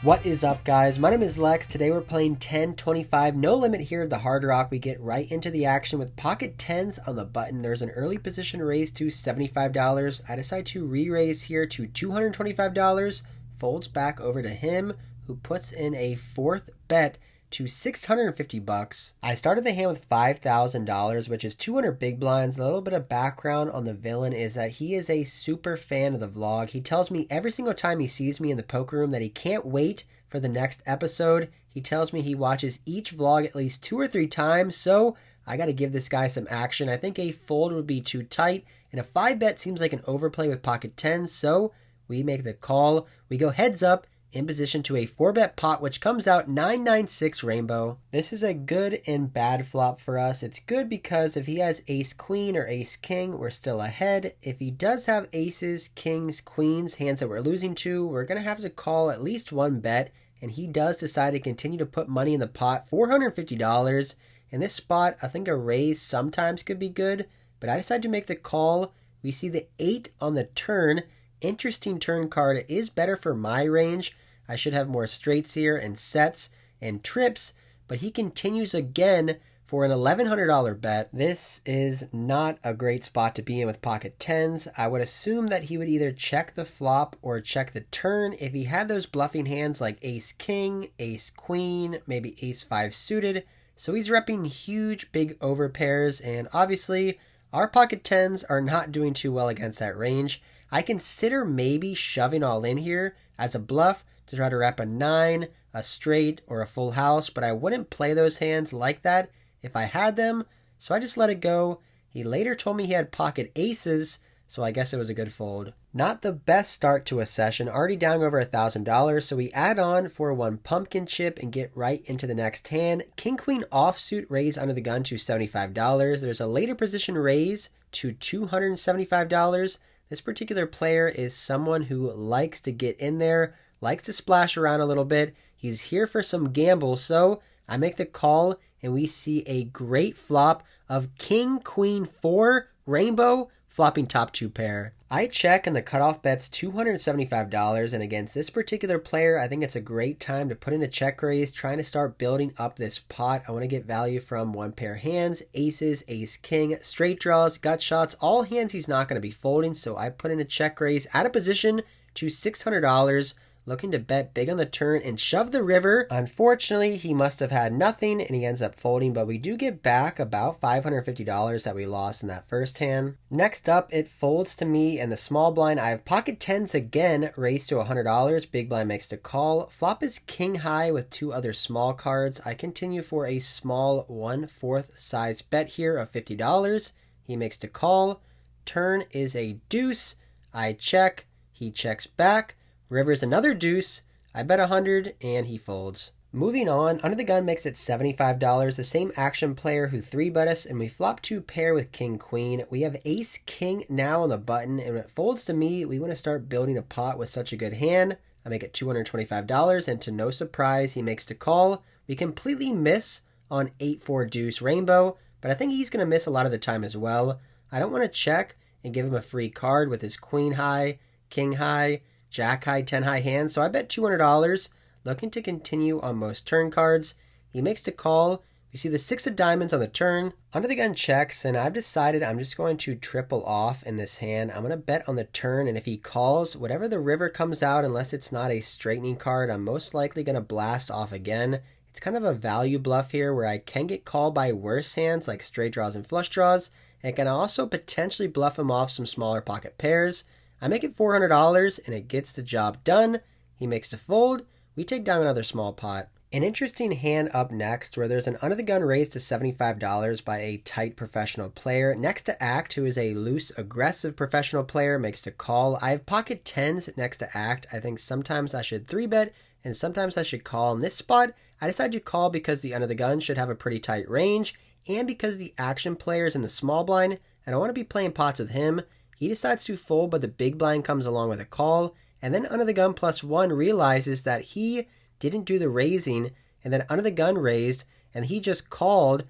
What is up, guys? My name is Lex. Today we're playing 10-25 no limit here at the Hard Rock. We get right into the action with pocket 10s on the button. There's an early position raise to $75. I decide to re-raise here to $225. Folds back over to him, who puts in a fourth bet to $650. I started the hand with $5,000, which is 200 big blinds. A little bit of background on the villain is that he is a super fan of the vlog. He tells me every single time he sees me in the poker room that he can't wait for the next episode. He tells me he watches each vlog at least 2 or 3 times, so I got to give this guy some action. I think a fold would be too tight, and a 5-bet seems like an overplay with pocket 10s, so we make the call. We go heads up in position to a 4-bet pot, which comes out 996 rainbow. This is a good and bad flop for us. It's good because if he has ace queen or ace king, we're still ahead. If he does have aces, kings, queens, hands that we're losing to, we're going to have to call at least one bet, and he does decide to continue to put money in the pot, $450. In this spot, I think a raise sometimes could be good, but I decide to make the call. We see the 8 on the turn. Interesting turn card. It is better for my range. I should have more straights here and sets and trips, but he continues again for an $1,100 bet. This is not a great spot to be in with pocket 10s. I would assume that he would either check the flop or check the turn. If he had those bluffing hands like ace king, ace queen, maybe ace 5 suited. So he's repping huge big overpairs, and obviously our pocket 10s are not doing too well against that range. I consider maybe shoving all in here as a bluff to try to wrap a 9, a straight, or a full house, but I wouldn't play those hands like that if I had them, so I just let it go. He later told me he had pocket aces, so I guess it was a good fold. Not the best start to a session, already down over $1,000, so we add on for one pumpkin chip and get right into the next hand. King Queen offsuit raise under the gun to $75. There's a later position raise to $275. This particular player is someone who likes to get in there, likes to splash around a little bit. He's here for some gamble, so I make the call, and we see a great flop of King, Queen, 4, rainbow, flopping top 2 pair. I check, and the cutoff bet's $275, and against this particular player, I think it's a great time to put in a check raise, trying to start building up this pot. I want to get value from one pair hands, aces, ace, king, straight draws, gut shots, all hands he's not going to be folding, so I put in a check raise at a position to $600, looking to bet big on the turn and shove the river. Unfortunately, he must have had nothing, and he ends up folding, but we do get back about $550 that we lost in that first hand. Next up, it folds to me in the small blind. I have pocket 10s again, raised to $100. Big blind makes the call. Flop is king high with 2 other small cards. I continue for a small 1/4 size bet here of $50. He makes the call. Turn is a deuce. I check. He checks back. River's another deuce. I bet 100 and he folds. Moving on, under the gun makes it $75. The same action player who 3-bet us, and we flop 2 pair with king queen. We have ace king now on the button, and when it folds to me, we want to start building a pot with such a good hand. I make it $225, and to no surprise, he makes the call. We completely miss on 8-4 deuce rainbow, but I think he's going to miss a lot of the time as well. I don't want to check and give him a free card with his queen high, king high, jack high, 10 high hands, so I bet $200, looking to continue on most turn cards. He makes the call. We see the 6 of diamonds on the turn. Under the gun checks, and I've decided I'm just going to triple off in this hand. I'm going to bet on the turn, and if he calls, whatever the river comes out, unless it's not a straightening card, I'm most likely going to blast off again. It's kind of a value bluff here where I can get called by worse hands like straight draws and flush draws, and can also potentially bluff him off some smaller pocket pairs. I make it $400, and it gets the job done. He makes the fold. We take down another small pot. An interesting hand up next, where there's an under the gun raise to $75 by a tight professional player. Next to Act, who is a loose, aggressive professional player, makes the call. I have pocket 10s next to Act. I think sometimes I should 3-bet, and sometimes I should call. In this spot, I decide to call because the under the gun should have a pretty tight range, and because the action player is in the small blind, and I want to be playing pots with him. He decides to fold, but the big blind comes along with a call, and then under the gun +1 realizes that he didn't do the raising, and then under the gun raised, and he just called.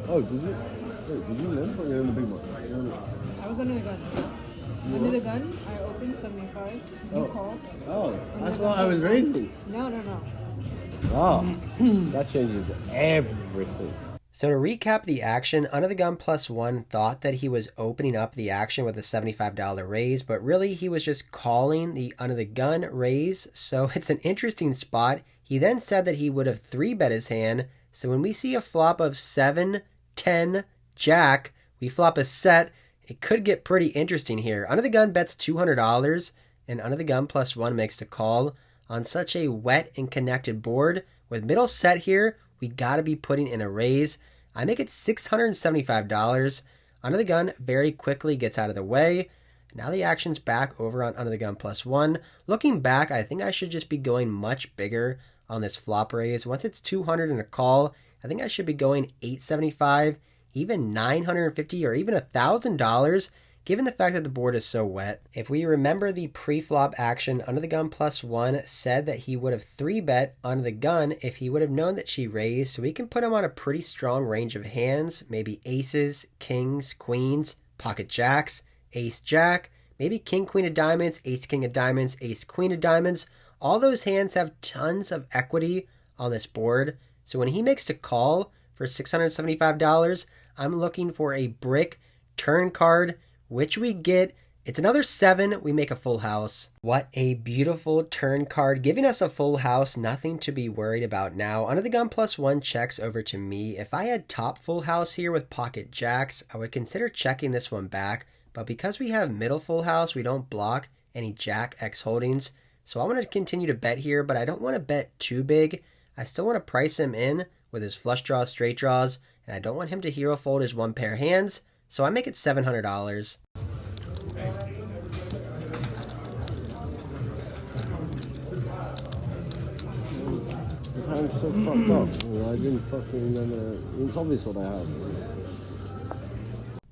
Oh, did you? Wait, did you limp or you're in the big one? I was under the gun. Under the gun, I opened 75. You called. Oh, that's what I was raising. No. Oh, that changes everything. So to recap the action, Under the Gun +1 thought that he was opening up the action with a $75 raise, but really he was just calling the Under the Gun raise, so it's an interesting spot. He then said that he would have 3-bet his hand, so when we see a flop of 7, 10, Jack, we flop a set. It could get pretty interesting here. Under the Gun bets $200, and Under the Gun +1 makes the call on such a wet and connected board. With middle set here, we got to be putting in a raise. I make it $675. Under the Gun very quickly gets out of the way. Now the action's back over on Under the Gun +1. Looking back, I think I should just be going much bigger on this flop raise. Once it's 200 and a call, I think I should be going $875, even $950, or even $1,000, given the fact that the board is so wet. If we remember the pre-flop action, Under the Gun +1 said that he would have 3-bet Under the Gun if he would have known that she raised, so we can put him on a pretty strong range of hands, maybe aces, kings, queens, pocket jacks, ace jack, maybe king queen of diamonds, ace king of diamonds, ace queen of diamonds. All those hands have tons of equity on this board, so when he makes the call for $675, I'm looking for a brick turn card, which we get. It's another 7, we make a full house. What a beautiful turn card, giving us a full house, nothing to be worried about now. Under the Gun +1 checks over to me. If I had top full house here with pocket jacks, I would consider checking this one back, but because we have middle full house, we don't block any Jack X holdings. So I want to continue to bet here, but I don't want to bet too big. I still want to price him in with his flush draws, straight draws, and I don't want him to hero fold his one pair hands, so I make it $700. The hand's so fucked up. I didn't fucking remember. It's obvious what I have.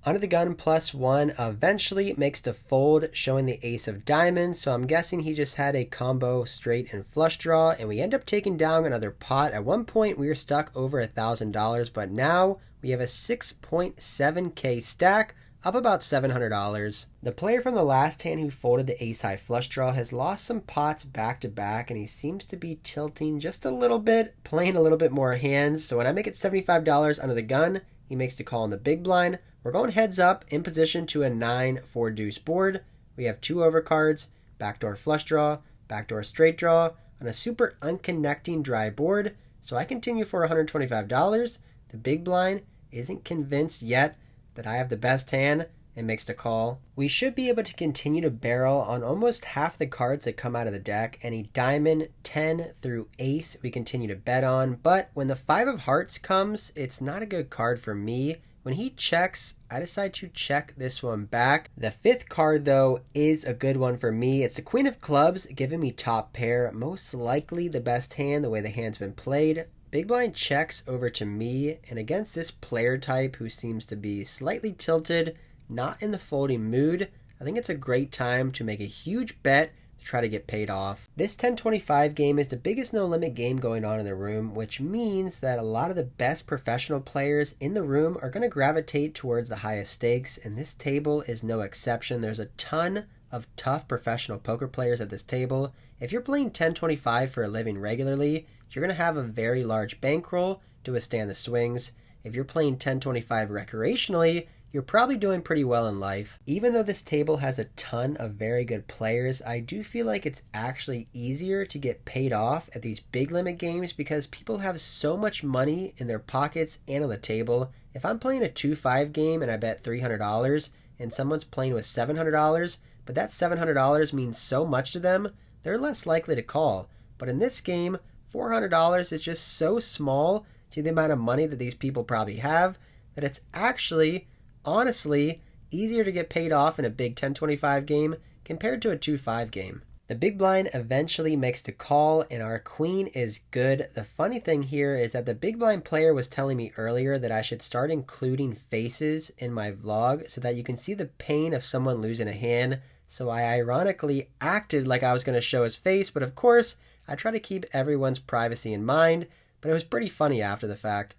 Under the Gun +1 eventually makes the fold, showing the ace of diamonds, so I'm guessing he just had a combo straight and flush draw, and we end up taking down another pot. At one point we were stuck over $1,000, but now we have a 6.7k stack, up about $700. The player from the last hand who folded the ace high flush draw has lost some pots back to back, and he seems to be tilting just a little bit, playing a little bit more hands. So when I make it $75 Under the Gun, he makes the call on the big blind. We're going heads up in position to a 9-4 deuce board. We have 2 overcards, backdoor flush draw, backdoor straight draw, on a super unconnecting dry board. So I continue for $125. The big blind isn't convinced yet that I have the best hand and makes the call. We should be able to continue to barrel on almost half the cards that come out of the deck. Any diamond, 10 through ace we continue to bet on, but when the 5 of hearts comes, it's not a good card for me. When he checks, I decide to check this one back. The 5th card, though, is a good one for me. It's the Queen of Clubs, giving me top pair. Most likely the best hand, the way the hand's been played. Big blind checks over to me, and against this player type who seems to be slightly tilted, not in the folding mood, I think it's a great time to make a huge bet to try to get paid off. This 1025 game is the biggest no limit game going on in the room, which means that a lot of the best professional players in the room are going to gravitate towards the highest stakes, and this table is no exception. There's a ton of tough professional poker players at this table. If you're playing 1025 for a living regularly, you're going to have a very large bankroll to withstand the swings. If you're playing 1025 recreationally, you're probably doing pretty well in life. Even though this table has a ton of very good players, I do feel like it's actually easier to get paid off at these big limit games because people have so much money in their pockets and on the table. If I'm playing a 2-5 game and I bet $300 and someone's playing with $700, but that $700 means so much to them, they're less likely to call. But in this game, $400 is just so small to the amount of money that these people probably have that it's actually, honestly, easier to get paid off in a big 1025 game compared to a 2-5 game. The big blind eventually makes the call and our queen is good. The funny thing here is that the big blind player was telling me earlier that I should start including faces in my vlog so that you can see the pain of someone losing a hand. So I ironically acted like I was going to show his face, but of course I try to keep everyone's privacy in mind, but it was pretty funny after the fact.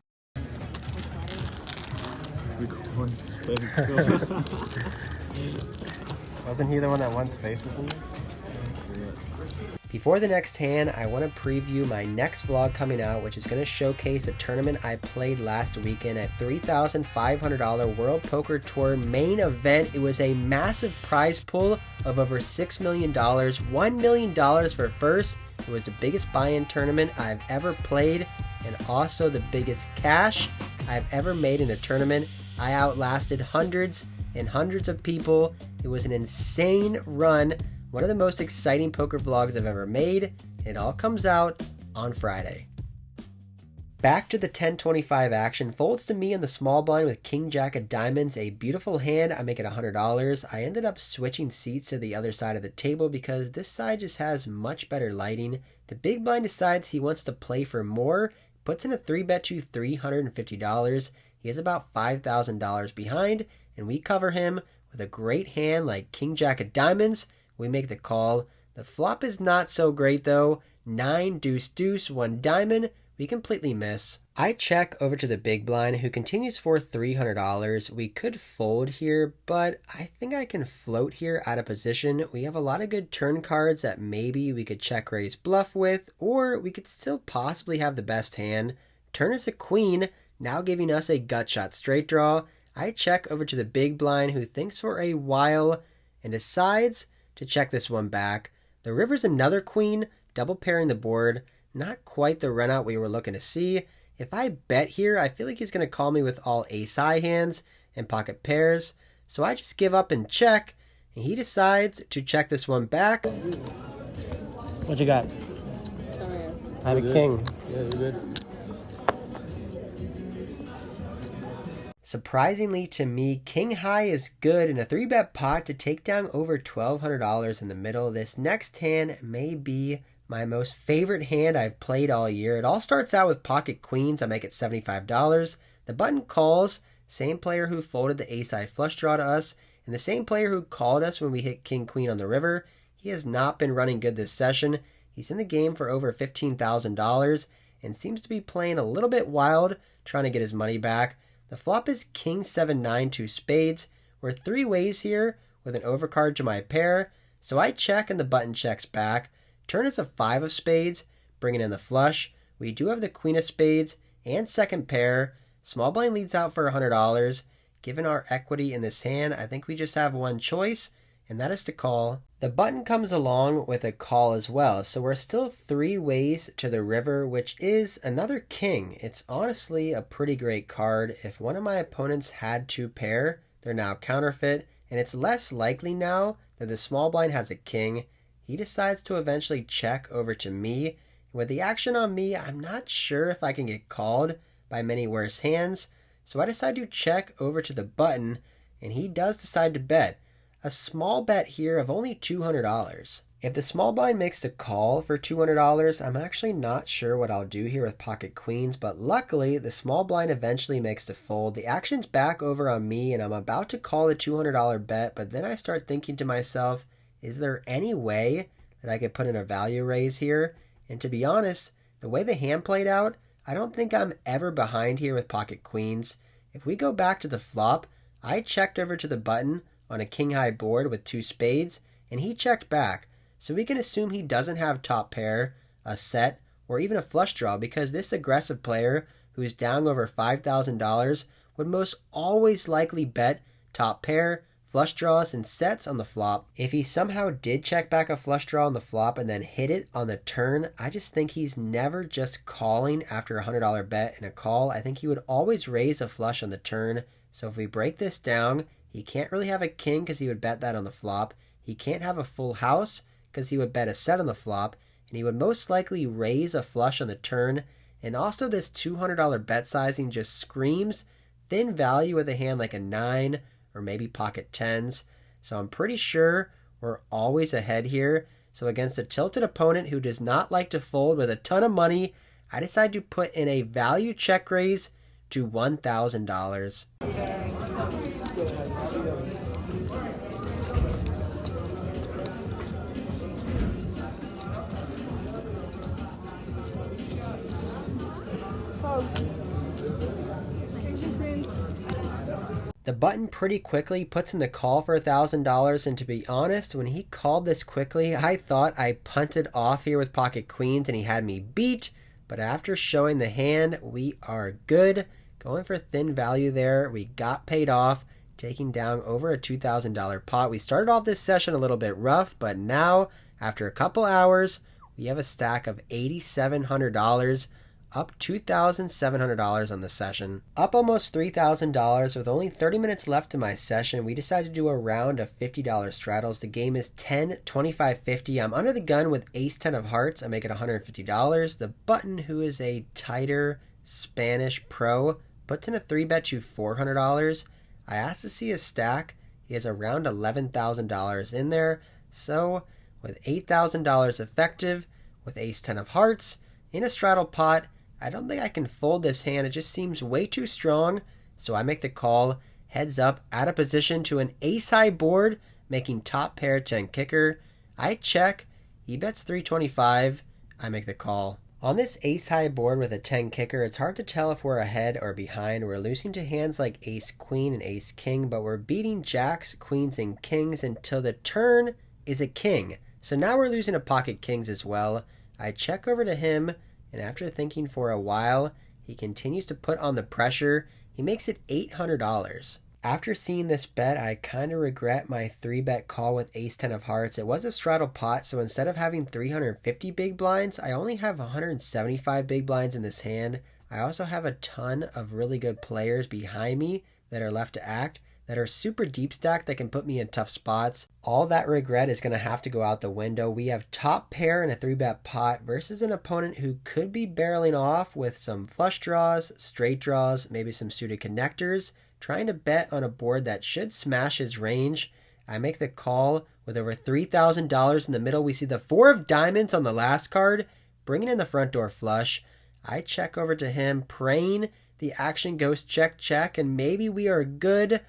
Wasn't he the one that won Spaces in there? Before the next hand, I want to preview my next vlog coming out, which is going to showcase a tournament I played last weekend at $3,500 World Poker Tour main event. It was a massive prize pool of over $6 million, $1 million for first. It was the biggest buy-in tournament I've ever played, and also the biggest cash I've ever made in a tournament. I outlasted hundreds and hundreds of people. It was an insane run. One of the most exciting poker vlogs I've ever made, and it all comes out on Friday. Back to the 10-25 action. Folds to me in the small blind with King Jack of Diamonds. A beautiful hand. I make it $100. I ended up switching seats to the other side of the table because this side just has much better lighting. The big blind decides he wants to play for more. Puts in a 3-bet to $350. He is about $5,000 behind, and we cover him with a great hand like King Jack of Diamonds. We make the call. The flop is not so great though. 9, deuce, deuce, 1 diamond. We completely miss. I check over to the big blind, who continues for $300. We could fold here, but I think I can float here out of position. We have a lot of good turn cards that maybe we could check raise bluff with, or we could still possibly have the best hand. Turn is a queen, now giving us a gut shot straight draw. I check over to the big blind, who thinks for a while and decides to check this one back. The river's another queen, double pairing the board. Not quite the run out we were looking to see. If I bet here, I feel like he's going to call me with all ace-high hands and pocket pairs. So I just give up and check, and he decides to check this one back. What you got? I have a king. Yeah, you're good. Surprisingly to me, king high is good in a 3-bet pot to take down over $1,200 in the middle. This next hand may be my most favorite hand I've played all year. It all starts out with pocket queens. I make it $75. The button calls. Same player who folded the ace-high flush draw to us, and the same player who called us when we hit king queen on the river. He has not been running good this session. He's in the game for over $15,000 and seems to be playing a little bit wild, trying to get his money back. The flop is king 7-9 2 spades. We're 3 ways here with an overcard to my pair, so I check and the button checks back. Turn is a 5 of spades, bringing in the flush. We do have the queen of spades and second pair. Small blind leads out for $100. Given our equity in this hand, I think we just have one choice, and that is to call. The button comes along with a call as well, so we're still 3 ways to the river, which is another king. It's honestly a pretty great card. If one of my opponents had 2 pair, they're now counterfeit, and it's less likely now that the small blind has a king. He decides to eventually check over to me. With the action on me, I'm not sure if I can get called by many worse hands, so I decide to check over to the button, and he does decide to bet. A small bet here of only $200. If the small blind makes the call for $200, I'm actually not sure what I'll do here with pocket queens, but luckily the small blind eventually makes the fold. The action's back over on me, and I'm about to call the $200 bet, but then I start thinking to myself, is there any way that I could put in a value raise here? And to be honest, the way the hand played out, I don't think I'm ever behind here with pocket queens. If we go back to the flop, I checked over to the button on a king-high board with 2 spades, and he checked back. So we can assume he doesn't have top pair, a set, or even a flush draw, because this aggressive player, who's down over $5,000, would most always likely bet top pair, flush draws, and sets on the flop. If he somehow did check back a flush draw on the flop and then hit it on the turn, I just think he's never just calling after a $100 bet and a call. I think he would always raise a flush on the turn. So if we break this down, he can't really have a king because he would bet that on the flop. He can't have a full house because he would bet a set on the flop. And he would most likely raise a flush on the turn. And also this $200 bet sizing just screams thin value with a hand like a 9 or maybe pocket 10s. So I'm pretty sure we're always ahead here. So against a tilted opponent who does not like to fold with a ton of money, I decide to put in a value check raise to $1,000. The button pretty quickly puts in the call for $1,000, and to be honest, when he called this quickly, I thought I punted off here with pocket queens and he had me beat, but after showing the hand, we are good. Going for thin value there, we got paid off, taking down over a $2,000 pot. We started off this session a little bit rough, but now, after a couple hours, we have a stack of $8,700, up $2,700 on the session. Up almost $3,000 with only 30 minutes left in my session. We decided to do a round of $50 straddles. The game is 10, 25, 50. I'm under the gun with ace 10 of hearts. I make it $150. The button, who is a tighter Spanish pro, puts in a 3-bet to $400. I asked to see his stack. He has around $11,000 in there. So with $8,000 effective, with ace 10 of hearts, in a straddle pot, I don't think I can fold this hand. It just seems way too strong. So I make the call, heads up, out of position to an ace-high board, making top pair 10 kicker. I check. He bets 325. I make the call. On this ace-high board with a 10 kicker, it's hard to tell if we're ahead or behind. We're losing to hands like ace-queen and ace-king, but we're beating jacks, queens, and kings until the turn is a king. So now we're losing to pocket kings as well. I check over to him, and after thinking for a while, he continues to put on the pressure. He makes it $800. After seeing this bet, I kind of regret my 3-bet call with ace 10 of hearts. It was a straddle pot, so instead of having 350 big blinds, I only have 175 big blinds in this hand. I also have a ton of really good players behind me that are left to act, that are super deep stacked that can put me in tough spots. All that regret is going to have to go out the window. We have top pair in a 3-bet pot versus an opponent who could be barreling off with some flush draws, straight draws, maybe some suited connectors, trying to bet on a board that should smash his range. I make the call with over $3,000 in the middle. We see the 4 of diamonds on the last card, bringing in the front door flush. I check over to him, praying the action goes check, check, and maybe we are good.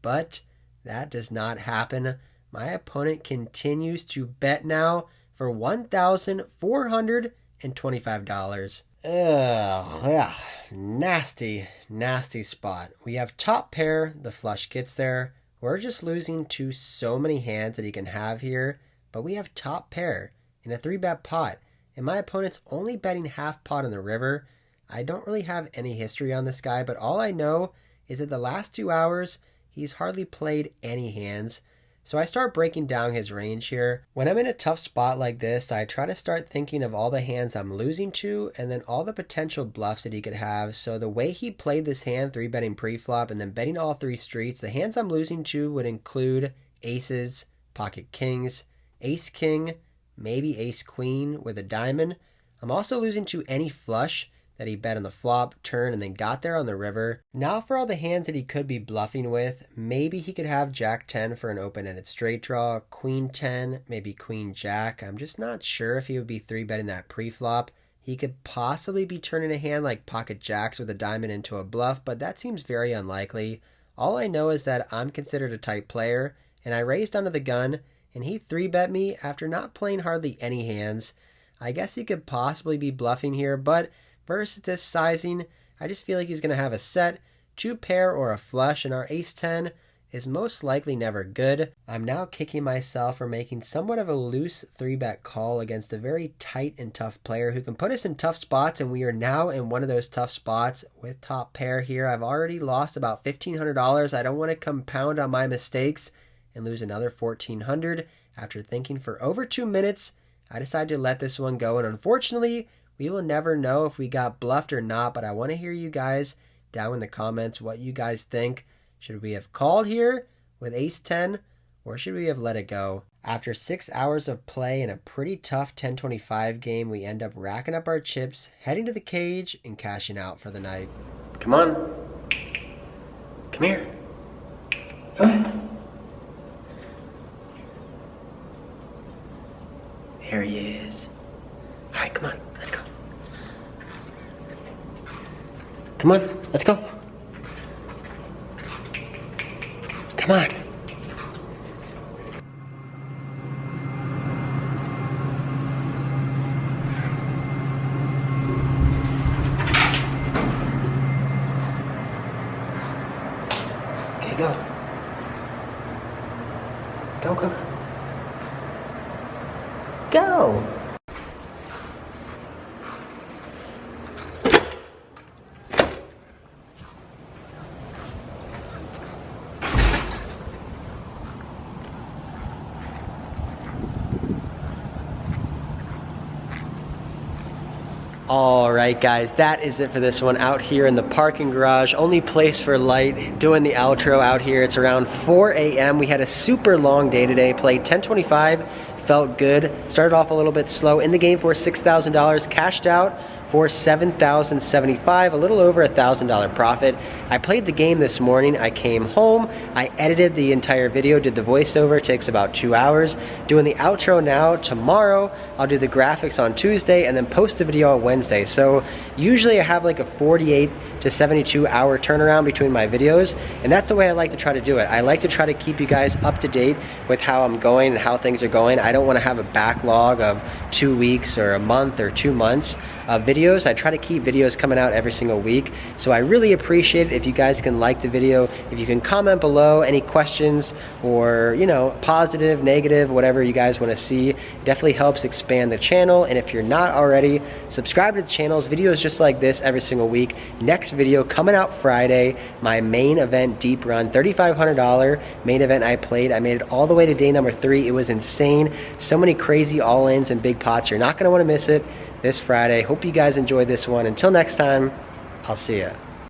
But that does not happen. My opponent continues to bet now for $1,425. Ugh, nasty, nasty spot. We have top pair, the flush gets there. We're just losing to so many hands that he can have here, but we have top pair in a 3-bet pot, and my opponent's only betting half pot on the river. I don't really have any history on this guy, but all I know is that the last 2 hours, he's hardly played any hands, so I start breaking down his range here. When I'm in a tough spot like this, I try to start thinking of all the hands I'm losing to and then all the potential bluffs that he could have. So the way he played this hand, 3-betting pre-flop and then betting all 3 streets, the hands I'm losing to would include aces, pocket kings, ace-king, maybe ace-queen with a diamond. I'm also losing to any flush that he bet on the flop, turn, and then got there on the river. Now for all the hands that he could be bluffing with, maybe he could have jack 10 for an open-ended straight draw, queen 10, maybe queen jack. I'm just not sure if he would be 3-betting that pre-flop. He could possibly be turning a hand like pocket jacks with a diamond into a bluff, but that seems very unlikely. All I know is that I'm considered a tight player, and I raised under the gun, and he 3-bet me after not playing hardly any hands. I guess he could possibly be bluffing here, but versus this sizing, I just feel like he's going to have a set, 2 pair, or a flush, and our ace 10 is most likely never good. I'm now kicking myself for making somewhat of a loose 3-bet call against a very tight and tough player who can put us in tough spots, and we are now in one of those tough spots with top pair here. I've already lost about $1,500. I don't want to compound on my mistakes and lose another $1,400. After thinking for over 2 minutes, I decided to let this one go, and unfortunately, we will never know if we got bluffed or not, but I want to hear you guys down in the comments what you guys think. Should we have called here with ace 10, or should we have let it go? After 6 hours of play in a pretty tough 10-25 game, we end up racking up our chips, heading to the cage, and cashing out for the night. Come on. Come here. Come. There he is. All right, come on. Let's go. Come on, let's go. Come on. Okay, go. go. Alright guys, that is it for this one out here in the parking garage. Only place for light, doing the outro out here. It's around 4 a.m. We had a super long day today, played 1025, felt good. Started off a little bit slow, in the game for $6,000, cashed out for $7,075, a little over $1,000 profit. I played the game this morning, I came home, I edited the entire video, did the voiceover, it takes about 2 hours. Doing the outro now. Tomorrow, I'll do the graphics on Tuesday and then post the video on Wednesday. So usually I have like a 48 to 72 hour turnaround between my videos, and that's the way I like to try to do it. I like to try to keep you guys up to date with how I'm going and how things are going. I don't want to have a backlog of 2 weeks or a month or 2 months of videos. I try to keep videos coming out every single week. So I really appreciate it if you guys can like the video, if you can comment below any questions or, you know, positive, negative, whatever you guys want to see. It definitely helps expand the channel. And if you're not already, subscribe to the channel's videos just like this every single week. Next video coming out Friday, my main event deep run, $3,500 main event I played. I made it all the way to day number 3. It was insane. So many crazy all-ins and big pots. You're not going to want to miss it this Friday. Hope you guys enjoyed this one. Until next time, I'll see ya.